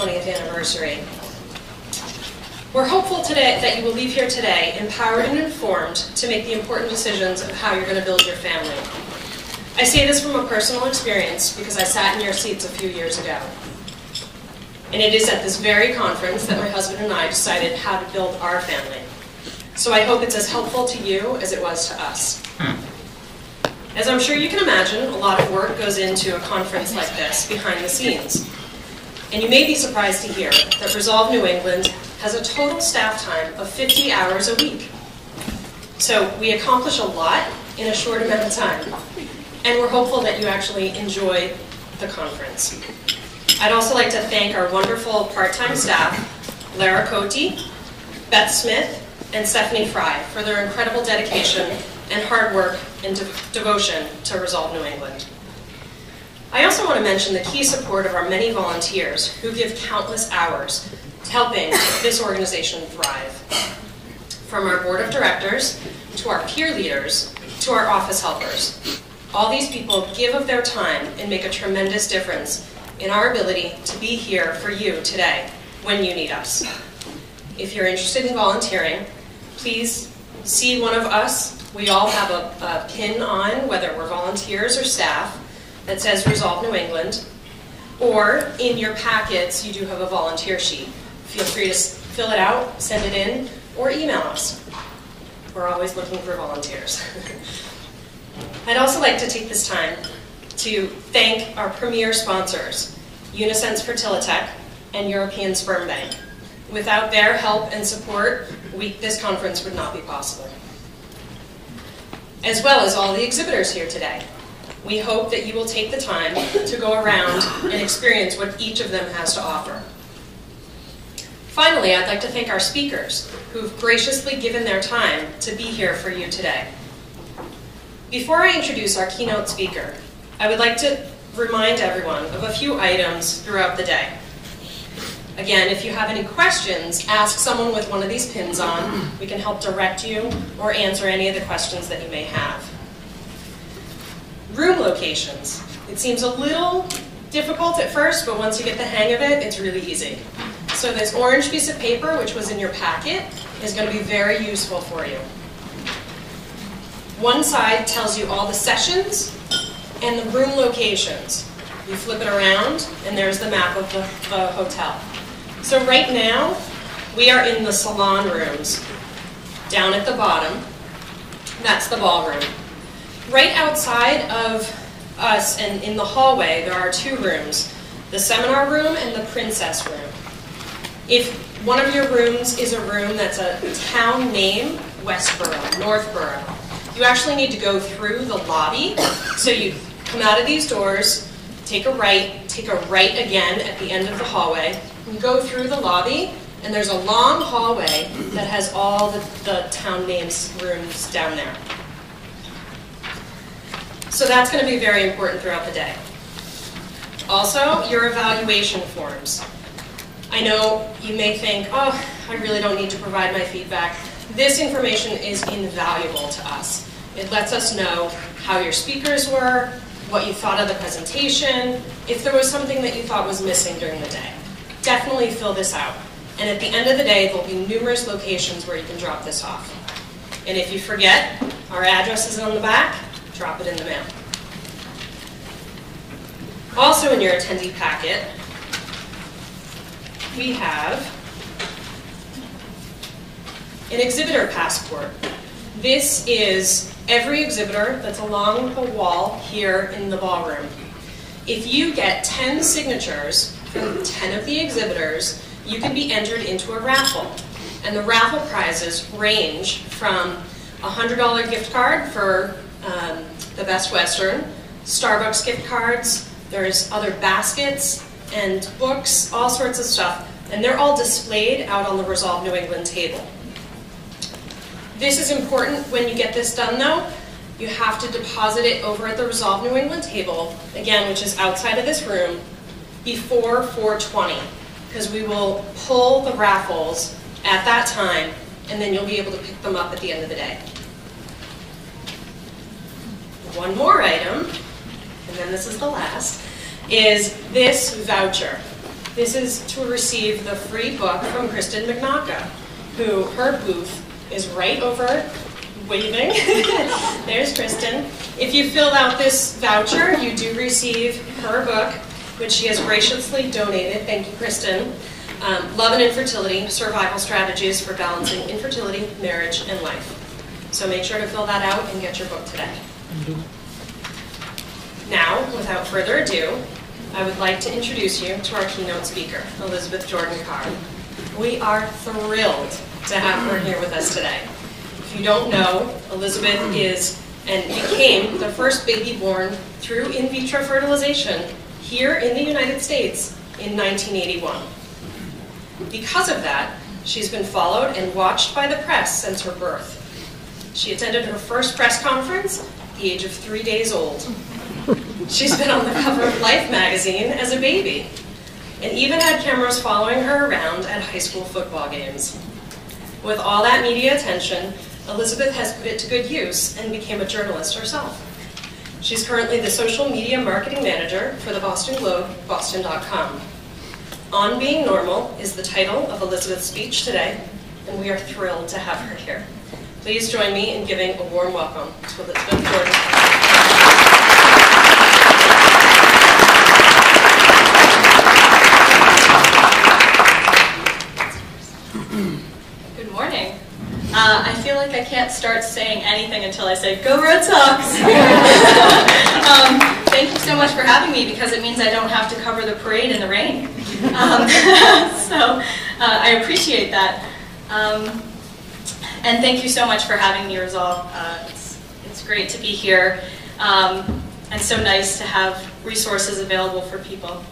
20th anniversary. We're hopeful today that you will leave here today empowered and informed to make the important decisions of how you're going to build your family. I say this from a personal experience because I sat in your seats a few years ago. And it is at this very conference that my husband and I decided how to build our family. So I hope it's as helpful to you as it was to us. As I'm sure you can imagine, a lot of work goes into a conference like this behind the scenes. And you may be surprised to hear that Resolve New England has a total staff time of 50 hours a week. So we accomplish a lot in a short amount of time. And we're hopeful that you actually enjoy the conference. I'd also like to thank our wonderful part-time staff, Lara Cote, Beth Smith, and Stephanie Fry for their incredible dedication and hard work and devotion to Resolve New England. I also want to mention the key support of our many volunteers who give countless hours to helping this organization thrive. From our board of directors, to our peer leaders, to our office helpers. All these people give of their time and make a tremendous difference in our ability to be here for you today when you need us. If you're interested in volunteering, please see one of us. We all have a pin on, whether we're volunteers or staff, that says Resolve New England, or in your packets you do have a volunteer sheet. Feel free to fill it out, send it in, or email us. We're always looking for volunteers. I'd also like to take this time to thank our premier sponsors, Unisense Fertilitech and European Sperm Bank. Without their help and support, this conference would not be possible. As well as all the exhibitors here today. We hope that you will take the time to go around and experience what each of them has to offer. Finally, I'd like to thank our speakers who've graciously given their time to be here for you today. Before I introduce our keynote speaker, I would like to remind everyone of a few items throughout the day. Again, if you have any questions, ask someone with one of these pins on. We can help direct you or answer any of the questions that you may have. Room locations. It seems a little difficult at first, but once you get the hang of it, it's really easy. So this orange piece of paper, which was in your packet, is going to be very useful for you. One side tells you all the sessions and the room locations. You flip it around, and there's the map of the hotel. So right now, we are in the salon rooms. Down at the bottom, that's the ballroom. Right outside of us and in the hallway, there are two rooms, the seminar room and the princess room. If one of your rooms is a room that's a town name, Westboro, Northboro, you actually need to go through the lobby. So you come out of these doors, take a right again at the end of the hallway, and go through the lobby, and there's a long hallway that has all the town names rooms down there. So that's going to be very important throughout the day. Also, your evaluation forms. I know you may think, oh, I really don't need to provide my feedback. This information is invaluable to us. It lets us know how your speakers were, what you thought of the presentation, if there was something that you thought was missing during the day. Definitely fill this out. And at the end of the day, there'll be numerous locations where you can drop this off. And if you forget, our address is on the back. Drop it in the mail. Also in your attendee packet, we have an Exhibitor Passport. This is every exhibitor that's along the wall here in the ballroom. If you get 10 signatures from 10 of the exhibitors, you can be entered into a raffle. And the raffle prizes range from a $100 gift card for the Best Western, Starbucks gift cards, there's other baskets and books, all sorts of stuff, and they're all displayed out on the Resolve New England table. This is important when you get this done though. You have to deposit it over at the Resolve New England table, again, which is outside of this room, before 4:20, because we will pull the raffles at that time, and then you'll be able to pick them up at the end of the day. One more item, and then this is the last, is this voucher. This is to receive the free book from Kristen McNaughton, who her booth is right over, waving. There's Kristen. If you filled out this voucher, you do receive her book, which she has graciously donated. Thank you, Kristen. Love and Infertility, Survival Strategies for Balancing Infertility, Marriage, and Life. So make sure to fill that out and get your book today. Now, without further ado, I would like to introduce you to our keynote speaker, Elizabeth Jordan Carr. We are thrilled to have her here with us today. If you don't know, Elizabeth is and became the first baby born through in vitro fertilization here in the United States in 1981. Because of that, she's been followed and watched by the press since her birth. She attended her first press conference at the age of 3 days old. She's been on the cover of Life magazine as a baby, and even had cameras following her around at high school football games. With all that media attention, Elizabeth has put it to good use and became a journalist herself. She's currently the social media marketing manager for the Boston Globe, boston.com. On Being Normal is the title of Elizabeth's speech today, and we are thrilled to have her here. Please join me in giving a warm welcome to Elizabeth Jordan. Good morning. I feel like I can't start saying anything until I say, "Go Red Sox!" Thank you so much for having me, because it means I don't have to cover the parade in the rain. So I appreciate that. And thank you so much for having me, Resolve. It's great to be here, and so nice to have resources available for people.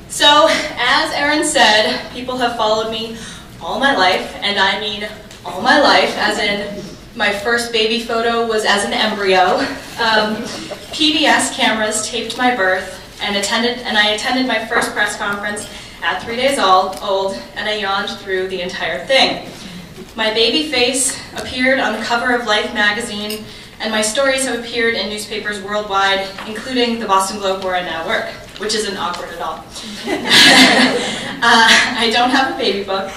So, as Erin said, people have followed me all my life, and I mean all my life, as in my first baby photo was as an embryo. PBS cameras taped my birth, and I attended my first press conference at 3 days old, and I yawned through the entire thing. My baby face appeared on the cover of Life magazine, and my stories have appeared in newspapers worldwide, including the Boston Globe, where I now work, which isn't awkward at all. I don't have a baby book.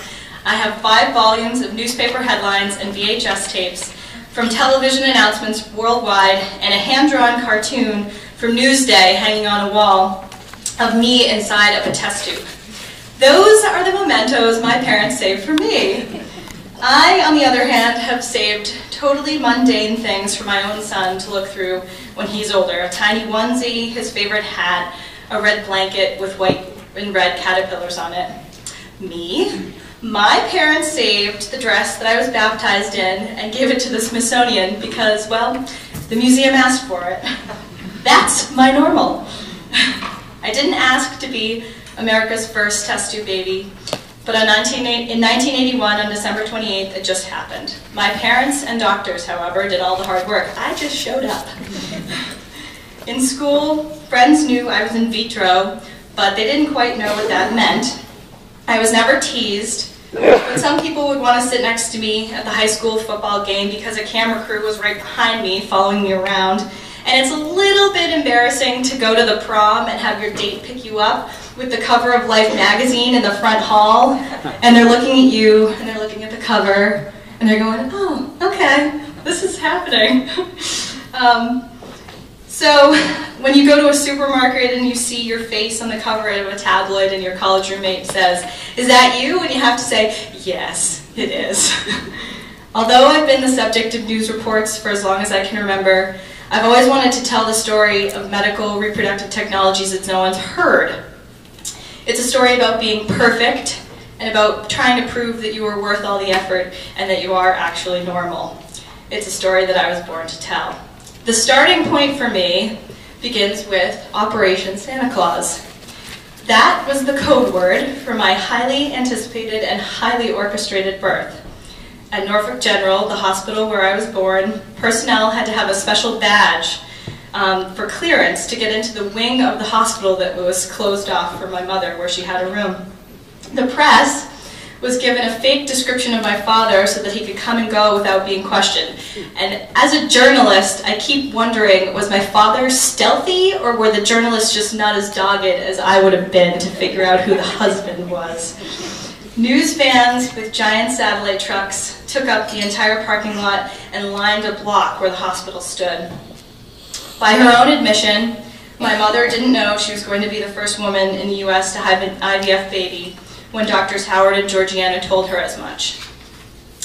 I have 5 volumes of newspaper headlines and VHS tapes from television announcements worldwide, and a hand-drawn cartoon from Newsday hanging on a wall of me inside of a test tube. Those are the mementos my parents saved for me. I, on the other hand, have saved totally mundane things for my own son to look through when he's older. A tiny onesie, his favorite hat, a red blanket with white and red caterpillars on it. Me? My parents saved the dress that I was baptized in and gave it to the Smithsonian because, well, the museum asked for it. That's my normal. I didn't ask to be America's first test tube baby, but in 1981, on December 28th, it just happened. My parents and doctors, however, did all the hard work. I just showed up. In school, friends knew I was in vitro, but they didn't quite know what that meant. I was never teased, but some people would want to sit next to me at the high school football game because a camera crew was right behind me, following me around. And it's a little bit embarrassing to go to the prom and have your date pick you up with the cover of Life magazine in the front hall, and they're looking at you, and they're looking at the cover, and they're going, "Oh, okay, this is happening." So when you go to a supermarket and you see your face on the cover of a tabloid and your college roommate says, "Is that you?" and you have to say, "Yes, it is." Although I've been the subject of news reports for as long as I can remember, I've always wanted to tell the story of medical reproductive technologies that no one's heard. It's a story about being perfect and about trying to prove that you are worth all the effort and that you are actually normal. It's a story that I was born to tell. The starting point for me begins with Operation Santa Claus. That was the code word for my highly anticipated and highly orchestrated birth. At Norfolk General, the hospital where I was born, personnel had to have a special badge for clearance to get into the wing of the hospital that was closed off for my mother, where she had a room. The press was given a fake description of my father so that he could come and go without being questioned. And as a journalist, I keep wondering, was my father stealthy, or were the journalists just not as dogged as I would have been to figure out who the husband was? News vans with giant satellite trucks took up the entire parking lot and lined a block where the hospital stood. By her own admission, my mother didn't know she was going to be the first woman in the US to have an IVF baby when Doctors Howard and Georgiana told her as much.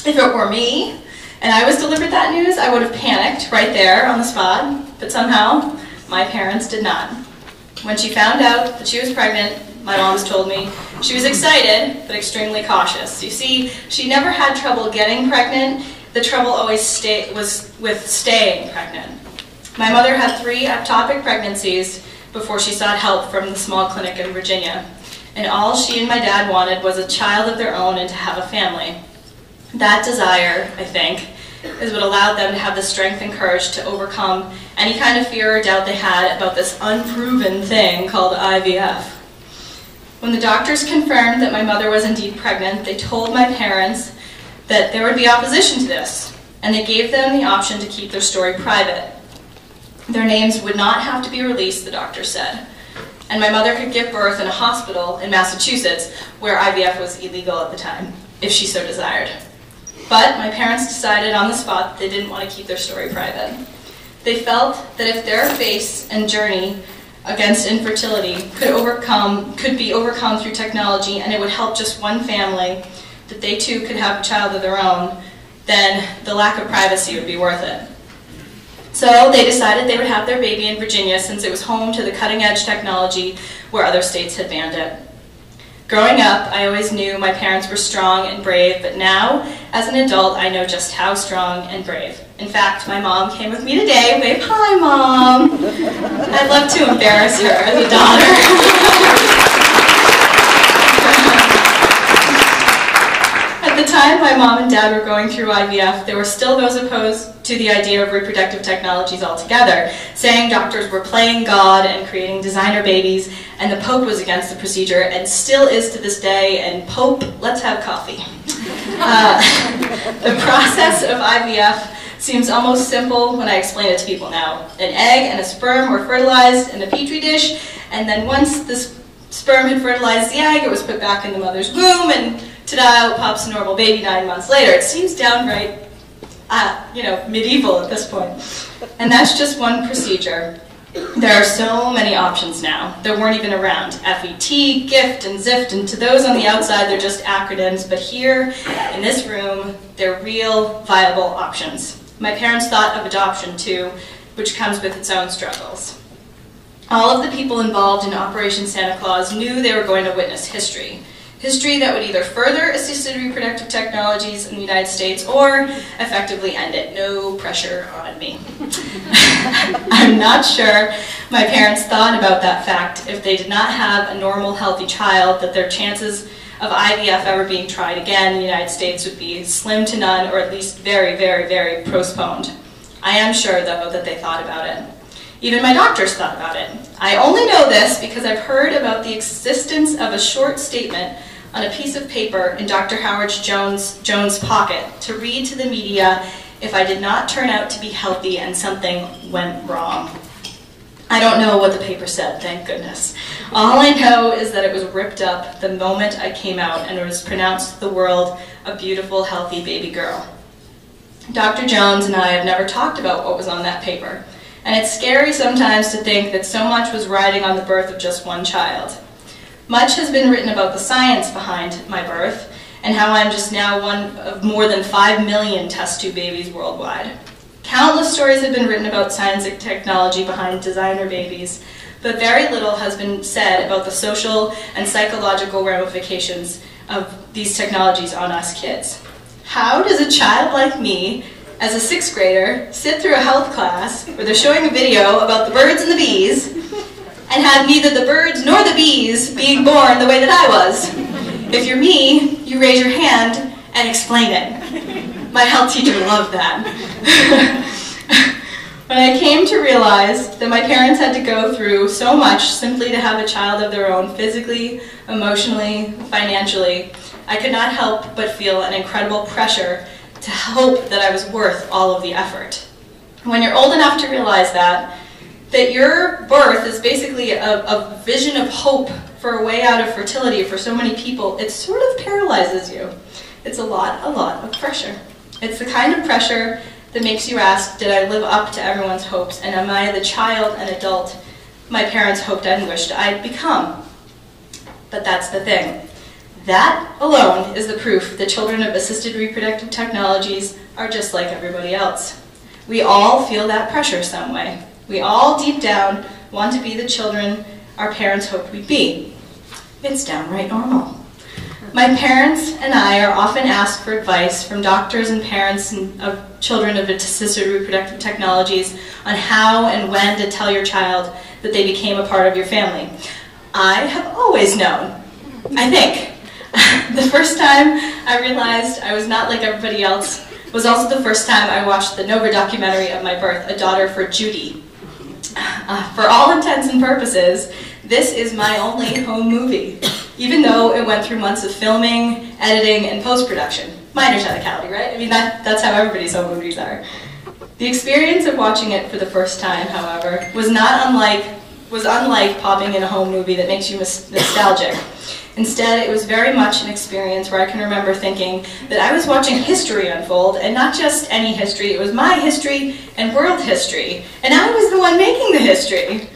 If it were me, and I was delivered that news, I would have panicked right there on the spot, but somehow my parents did not. When she found out that she was pregnant, my mom's told me, she was excited, but extremely cautious. You see, she never had trouble getting pregnant. The trouble always was with staying pregnant. My mother had 3 ectopic pregnancies before she sought help from the small clinic in Virginia. And all she and my dad wanted was a child of their own and to have a family. That desire, I think, is what allowed them to have the strength and courage to overcome any kind of fear or doubt they had about this unproven thing called IVF. When the doctors confirmed that my mother was indeed pregnant, they told my parents that there would be opposition to this, and they gave them the option to keep their story private. Their names would not have to be released, the doctor said, and my mother could give birth in a hospital in Massachusetts, where IVF was illegal at the time, if she so desired. But my parents decided on the spot that they didn't want to keep their story private. They felt that if their face and journey against infertility could be overcome through technology, and it would help just one family, that they too could have a child of their own, then the lack of privacy would be worth it. So they decided they would have their baby in Virginia since it was home to the cutting-edge technology where other states had banned it. Growing up, I always knew my parents were strong and brave, but now, as an adult, I know just how strong and brave. In fact, my mom came with me today. Wave hi, Mom. I'd love to embarrass her as a daughter. At the time my mom and dad were going through IVF, there were still those opposed to the idea of reproductive technologies altogether, saying doctors were playing God and creating designer babies, and the Pope was against the procedure, and still is to this day, and Pope, let's have coffee. The process of IVF seems almost simple when I explain it to people now. An egg and a sperm were fertilized in a petri dish, and then once the sperm had fertilized the egg, it was put back in the mother's womb, and ta-da, out pops a normal baby 9 months later. It seems downright, medieval at this point. And that's just one procedure. There are so many options now that weren't even around. FET, GIFT, and ZIFT, and to those on the outside, they're just acronyms, but here, in this room, they're real, viable options. My parents thought of adoption, too, which comes with its own struggles. All of the people involved in Operation Santa Claus knew they were going to witness history. History that would either further assisted reproductive technologies in the United States or effectively end it. No pressure on me. I'm not sure my parents thought about that fact. If they did not have a normal, healthy child, that their chances of IVF ever being tried again in the United States would be slim to none, or at least very, very, very postponed. I am sure, though, that they thought about it. Even my doctors thought about it. I only know this because I've heard about the existence of a short statement on a piece of paper in Dr. Howard Jones' pocket to read to the media if I did not turn out to be healthy and something went wrong. I don't know what the paper said, thank goodness. All I know is that it was ripped up the moment I came out and it was pronounced to the world a beautiful, healthy baby girl. Dr. Jones and I have never talked about what was on that paper, and it's scary sometimes to think that so much was riding on the birth of just one child. Much has been written about the science behind my birth, and how I'm just now one of more than 5 million test tube babies worldwide. Countless stories have been written about science and technology behind designer babies, but very little has been said about the social and psychological ramifications of these technologies on us kids. How does a child like me, as a 6th grader, sit through a health class where they're showing a video about the birds and the bees, and have neither the birds nor the bees being born the way that I was? If you're me, you raise your hand and explain it. My health teacher loved that. When I came to realize that my parents had to go through so much simply to have a child of their own, physically, emotionally, financially, I could not help but feel an incredible pressure to hope that I was worth all of the effort. When you're old enough to realize that your birth is basically a vision of hope for a way out of fertility for so many people, it sort of paralyzes you. It's a lot of pressure. It's the kind of pressure that makes you ask, did I live up to everyone's hopes, and am I the child and adult my parents hoped and wished I'd become? But that's the thing. That alone is the proof that children of assisted reproductive technologies are just like everybody else. We all feel that pressure some way. We all deep down want to be the children our parents hoped we'd be. It's downright normal. My parents and I are often asked for advice from doctors and parents of children of assisted reproductive technologies on how and when to tell your child that they became a part of your family. I have always known, I think. The first time I realized I was not like everybody else was also the first time I watched the Nova documentary of my birth, A Daughter for Judy. For all intents and purposes, this is my only home movie, even though it went through months of filming, editing, and post-production. Minor technicality, right? I mean, that's how everybody's home movies are. The experience of watching it for the first time, however, was unlike popping in a home movie that makes you nostalgic. Instead, it was very much an experience where I can remember thinking that I was watching history unfold, and not just any history, it was my history and world history, and I was the one making the history.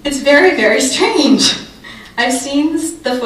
It's very, very strange. I've seen the footage